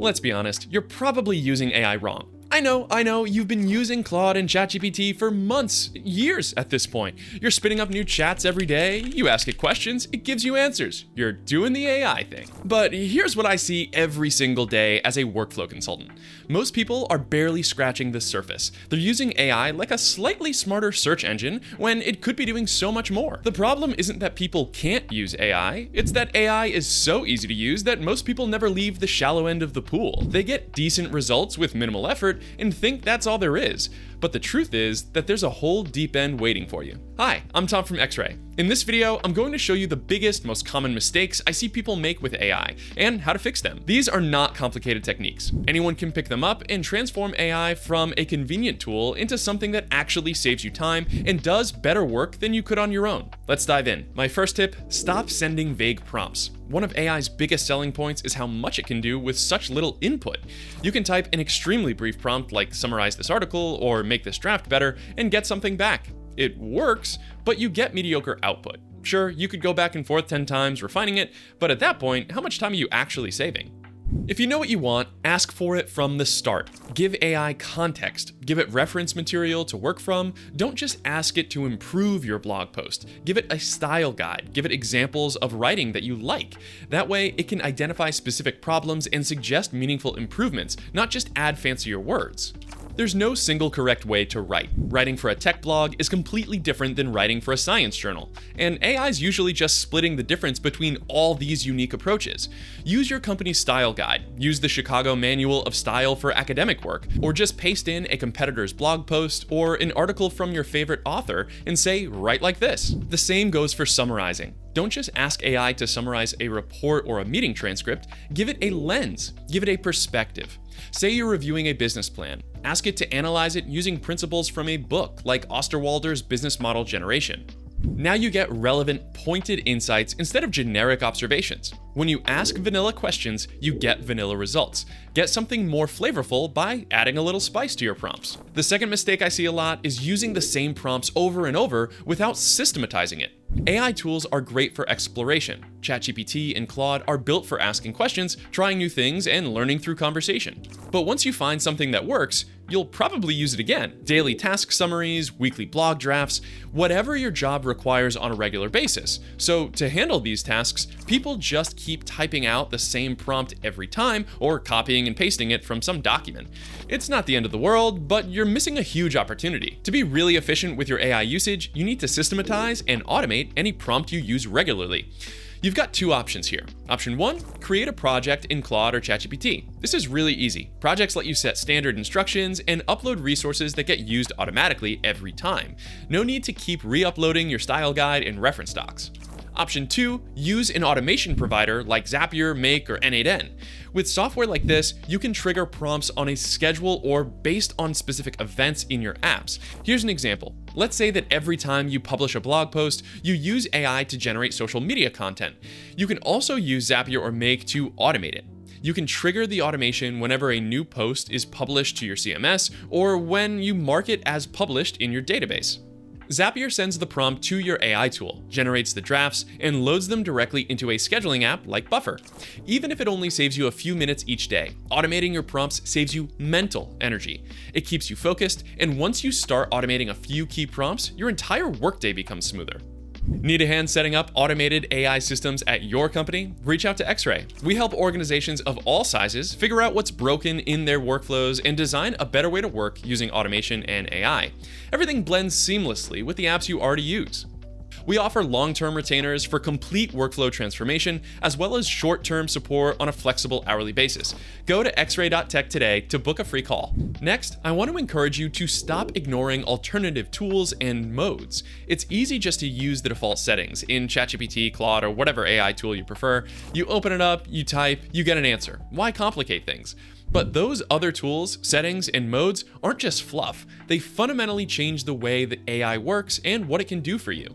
Let's be honest, you're probably using AI wrong. I know, you've been using Claude and ChatGPT for months, years at this point. You're spinning up new chats every day, you ask it questions, it gives you answers. You're doing the AI thing. But here's what I see every single day as a workflow consultant. Most people are barely scratching the surface. They're using AI like a slightly smarter search engine when it could be doing so much more. The problem isn't that people can't use AI, it's that AI is so easy to use that most people never leave the shallow end of the pool. They get decent results with minimal effort and think that's all there is. But the truth is that there's a whole deep end waiting for you. Hi, I'm Tom from X-Ray. In this video, I'm going to show you the biggest, most common mistakes I see people make with AI and how to fix them. These are not complicated techniques. Anyone can pick them up and transform AI from a convenient tool into something that actually saves you time and does better work than you could on your own. Let's dive in. My first tip, stop sending vague prompts. One of AI's biggest selling points is how much it can do with such little input. You can type an extremely brief prompt like summarize this article or make this draft better and get something back. It works, but you get mediocre output. Sure, you could go back and forth 10 times refining it, but at that point, how much time are you actually saving? If you know what you want, ask for it from the start. Give AI context. Give it reference material to work from. Don't just ask it to improve your blog post. Give it a style guide. Give it examples of writing that you like. That way, it can identify specific problems and suggest meaningful improvements, not just add fancier words. There's no single correct way to write. Writing for a tech blog is completely different than writing for a science journal, and AI is usually just splitting the difference between all these unique approaches. Use your company's style guide, use the Chicago Manual of Style for academic work, or just paste in a competitor's blog post or an article from your favorite author and say, write like this. The same goes for summarizing. Don't just ask AI to summarize a report or a meeting transcript, give it a lens, give it a perspective. Say you're reviewing a business plan. Ask it to analyze it using principles from a book like Osterwalder's Business Model Generation. Now you get relevant, pointed insights instead of generic observations. When you ask vanilla questions, you get vanilla results. Get something more flavorful by adding a little spice to your prompts. The second mistake I see a lot is using the same prompts over and over without systematizing it. AI tools are great for exploration. ChatGPT and Claude are built for asking questions, trying new things, and learning through conversation. But once you find something that works, you'll probably use it again. Daily task summaries, weekly blog drafts, whatever your job requires on a regular basis. So to handle these tasks, people just keep typing out the same prompt every time or copying and pasting it from some document. It's not the end of the world, but you're missing a huge opportunity. To be really efficient with your AI usage, you need to systematize and automate any prompt you use regularly. You've got two options here. Option one, create a project in Claude or ChatGPT. This is really easy. Projects let you set standard instructions and upload resources that get used automatically every time. No need to keep re-uploading your style guide and reference docs. Option 2, use an automation provider like Zapier, Make, or N8N. With software like this, you can trigger prompts on a schedule or based on specific events in your apps. Here's an example. Let's say that every time you publish a blog post, you use AI to generate social media content. You can also use Zapier or Make to automate it. You can trigger the automation whenever a new post is published to your CMS or when you mark it as published in your database. Zapier sends the prompt to your AI tool, generates the drafts, and loads them directly into a scheduling app like Buffer. Even if it only saves you a few minutes each day, automating your prompts saves you mental energy. It keeps you focused, and once you start automating a few key prompts, your entire workday becomes smoother. Need a hand setting up automated AI systems at your company? Reach out to X-Ray. We help organizations of all sizes figure out what's broken in their workflows and design a better way to work using automation and AI. Everything blends seamlessly with the apps you already use. We offer long-term retainers for complete workflow transformation, as well as short-term support on a flexible hourly basis. Go to xray.tech today to book a free call. Next, I want to encourage you to stop ignoring alternative tools and modes. It's easy just to use the default settings in ChatGPT, Claude, or whatever AI tool you prefer. You open it up, you type, you get an answer. Why complicate things? But those other tools, settings, and modes aren't just fluff. They fundamentally change the way that AI works and what it can do for you.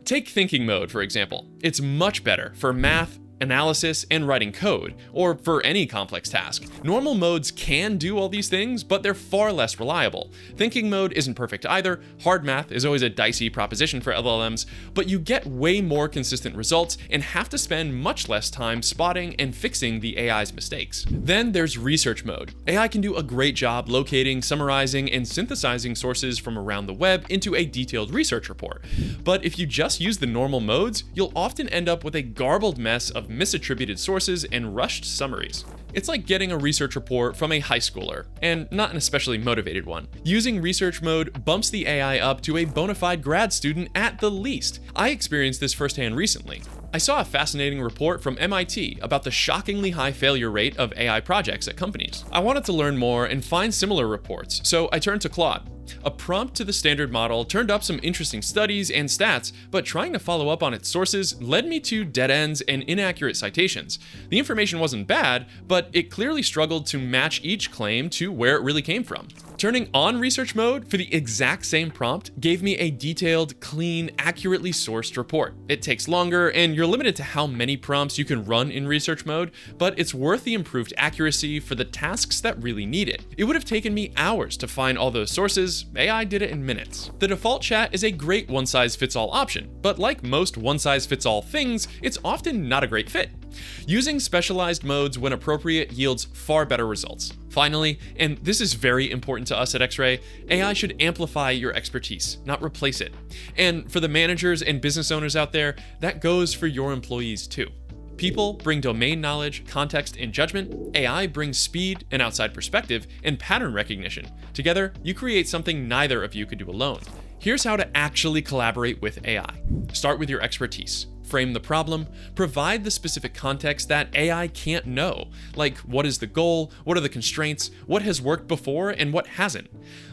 Take thinking mode, for example. It's much better for math, analysis, and writing code, or for any complex task. Normal modes can do all these things, but they're far less reliable. Thinking mode isn't perfect either. Hard math is always a dicey proposition for LLMs, but you get way more consistent results and have to spend much less time spotting and fixing the AI's mistakes. Then there's research mode. AI can do a great job locating, summarizing, and synthesizing sources from around the web into a detailed research report. But if you just use the normal modes, you'll often end up with a garbled mess of misattributed sources and rushed summaries. It's like getting a research report from a high schooler, and not an especially motivated one. Using research mode bumps the AI up to a bona fide grad student at the least. I experienced this firsthand recently. I saw a fascinating report from MIT about the shockingly high failure rate of AI projects at companies. I wanted to learn more and find similar reports, so I turned to Claude. A prompt to the standard model turned up some interesting studies and stats, but trying to follow up on its sources led me to dead ends and inaccurate citations. The information wasn't bad, but it clearly struggled to match each claim to where it really came from. Turning on research mode for the exact same prompt gave me a detailed, clean, accurately sourced report. It takes longer, and you're limited to how many prompts you can run in research mode, but it's worth the improved accuracy for the tasks that really need it. It would have taken me hours to find all those sources. AI did it in minutes. The default chat is a great one-size-fits-all option, but like most one-size-fits-all things, it's often not a great fit. Using specialized modes when appropriate yields far better results. Finally, and this is very important to us at X-Ray, AI should amplify your expertise, not replace it. And for the managers and business owners out there, that goes for your employees too. People bring domain knowledge, context, and judgment. AI brings speed and outside perspective and pattern recognition. Together, you create something neither of you could do alone. Here's how to actually collaborate with AI. Start with your expertise. Frame the problem, provide the specific context that AI can't know, like what is the goal, what are the constraints, what has worked before, and what hasn't.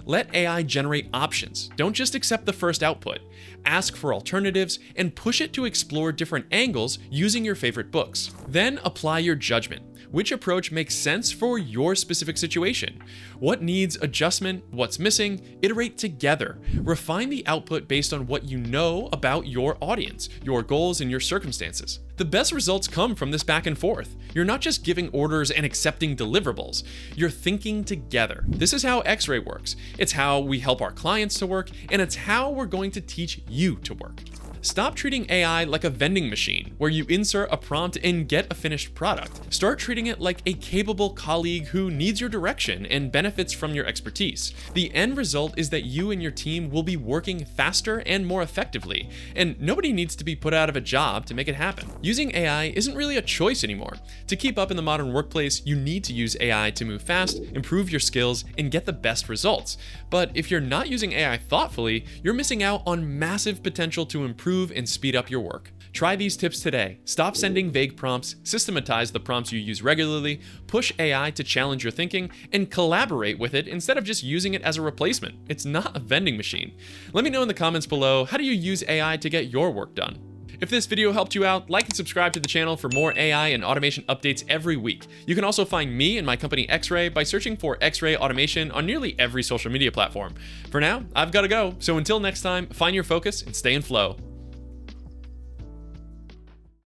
Let AI generate options. Don't just accept the first output. Ask for alternatives and push it to explore different angles using your favorite books. Then apply your judgment. Which approach makes sense for your specific situation? What needs adjustment? What's missing? Iterate together. Refine the output based on what you know about your audience, your goals, and your circumstances. The best results come from this back and forth. You're not just giving orders and accepting deliverables. You're thinking together. This is how X-Ray works. It's how we help our clients to work, and it's how we're going to teach you to work. Stop treating AI like a vending machine, where you insert a prompt and get a finished product. Start treating it like a capable colleague who needs your direction and benefits from your expertise. The end result is that you and your team will be working faster and more effectively, and nobody needs to be put out of a job to make it happen. Using AI isn't really a choice anymore. To keep up in the modern workplace, you need to use AI to move fast, improve your skills, and get the best results. But if you're not using AI thoughtfully, you're missing out on massive potential to improve and speed up your work. Try these tips today. Stop sending vague prompts, systematize the prompts you use regularly, push AI to challenge your thinking, and collaborate with it instead of just using it as a replacement. It's not a vending machine. Let me know in the comments below, how do you use AI to get your work done? If this video helped you out, like and subscribe to the channel for more AI and automation updates every week. You can also find me and my company X-Ray by searching for X-Ray Automation on nearly every social media platform. For now, I've got to go, so until next time, find your focus and stay in flow.